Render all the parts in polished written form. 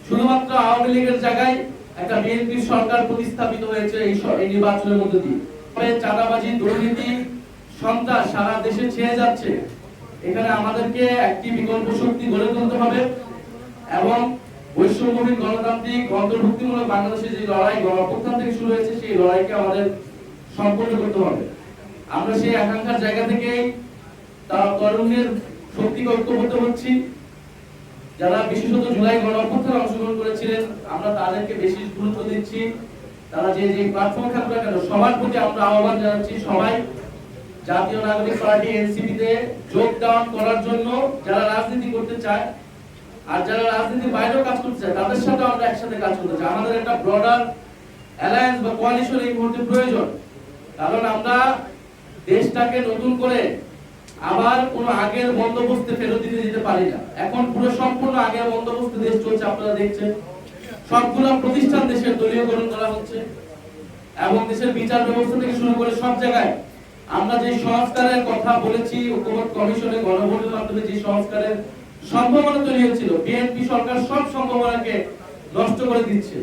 শুধুমাত্র আওয়ামী লীগের জায়গায় একটা বিএনপি সরকার প্রতিস্থাপিত হয়েছে এই নির্বাচনের মধ্যে দিয়ে। চাঁদাবাজি, দুর্নীতি, সন্ত্রাস সারা দেশে ছেয়ে যাচ্ছে। এখানে আমাদেরকে একটি বিকল্প শক্তি গড়ে তুলতে হবে এবং বৈষম্যহীন গণতান্ত্রিক অন্তর্ভুক্তিমূলক বাংলাদেশের যে লড়াই গণঅভ্যুত্থান থেকে শুরু হয়েছে সেই লড়াইকে আমাদের সম্পূর্ণ করতে হবে। আমরা সেই আকাঙ্ক্ষার জায়গা থেকেই তরুণের শক্তিকে ঐক্যবদ্ধ হচ্ছি। যারা বিশেষত জুলাই গণঅভ্যুত্থানে অংশগ্রহণ করেছিলেন আমরা তাদেরকে বেশি গুরুত্ব দিচ্ছি। তারা যে যে প্ল্যাটফর্মে থাকুক না কেন সবার প্রতি আমরা আহ্বান জানাচ্ছি সবাই জাতীয় নাগরিক পার্টি এনসিপি তে যোগদান করার জন্য, যারা রাজনীতি করতে চায় আর যারা রাজনীতির বাইরেও কাজ করতে চায় তাদের সাথে আমরা একসাথে কাজ করতে চাই। আমাদের একটা ব্রডার অ্যালায়েন্স বা কোয়ালিশন এই মুহূর্তে প্রয়োজন, কারণ আমরা দেশটাকে নতুন করে আবার কোন আগের বন্দোবস্তে ফেরত দিতে পারি না। এখন পুরো সম্পূর্ণ আগের বন্দোবস্তে দেশ চলছে, আপনারা দেখছেন সবগুলো প্রতিষ্ঠান দেশের দলীয়করণ করা হচ্ছে এবং দেশের বিচার ব্যবস্থা থেকে শুরু করে সব জায়গায় আমরা যে সংস্কারের কথা বলেছি, ঐক্যমত্য কমিশনে গণভোটের মাধ্যমে যে সংস্কারের সম্ভাবনা তৈরি হয়েছিল, বিএনপি সরকার সব সম্ভাবনাকে নষ্ট করে দিচ্ছে।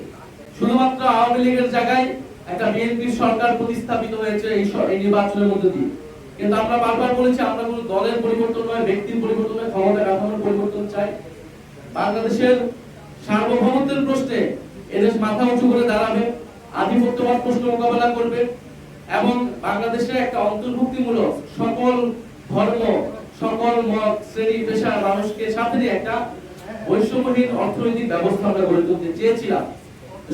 শুধুমাত্র আওয়ামী লীগের জায়গায় একটা বিএনপি সরকার প্রতিস্থাপিত হয়েছে এই নির্বাচনের মধ্যে দিয়ে। কিন্তু আমরা বারবার বলেছি আমরা কোনো দলের পরিবর্তন নয়, ব্যক্তির পরিবর্তন নয়, ক্ষমতা কাঠামোর পরিবর্তন চাই। বাংলাদেশের সার্বভৌমত্বের প্রশ্নে এদেশ মাথা উঁচু করে দাঁড়াবে, আধিপত্যবাদ প্রশ্ন মোকাবেলা করবে এবং বাংলাদেশে একটা অন্তর্ভুক্তিমূলক সকল ধর্ম, সকল মত, শ্রেণী পেশার মানুষকে সাথে নিয়ে একটা বৈষম্যহীন অর্থনৈতিক ব্যবস্থা আমরা গড়ে তুলতে চেয়েছিলাম।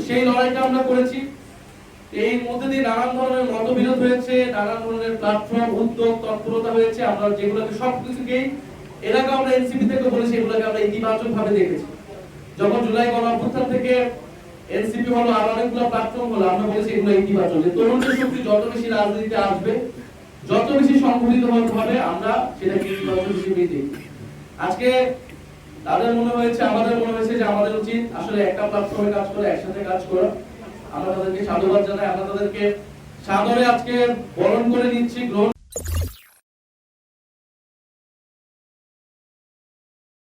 সেই লড়াইটা আমরা করেছি। এই মধ্যে দিয়ে নানান ধরনের মতবিরোধ হয়েছে, নানান ধরনের প্ল্যাটফর্ম, উদ্যোগ, তৎপরতা হয়েছে। আমরা যেগুলোকে সবকিছুকেই এর আগে আমরা এনসিপি থেকে বলেছি এগুলোকে আমরা ইতিবাচক ভাবে দেখেছি। যখন জুলাই গণঅভ্যুত্থান থেকে এনসিপি হলো আর অনেকগুলো প্ল্যাটফর্ম হলো, আমরা বলেছি এগুলো ইতিবাচক। যে তরুণদের শক্তি যত বেশি রাজনীতিতে আসবে, যত বেশি সংগঠিত হবে, আমরা সেটাকে ইতিবাচক হিসেবেই দেখি। আজকে তাদের মনে হয়েছে, আমাদের মনে হয়েছে যে আমাদের উচিত আসলে একটা প্ল্যাটফর্মে কাজ করে, একসাথে কাজ করা। আমরা তাদেরকে সাধুবাদ জানাই, আমরা তাদেরকে সাদরে আজকে বরণ করে নিচ্ছি, গ্রহণ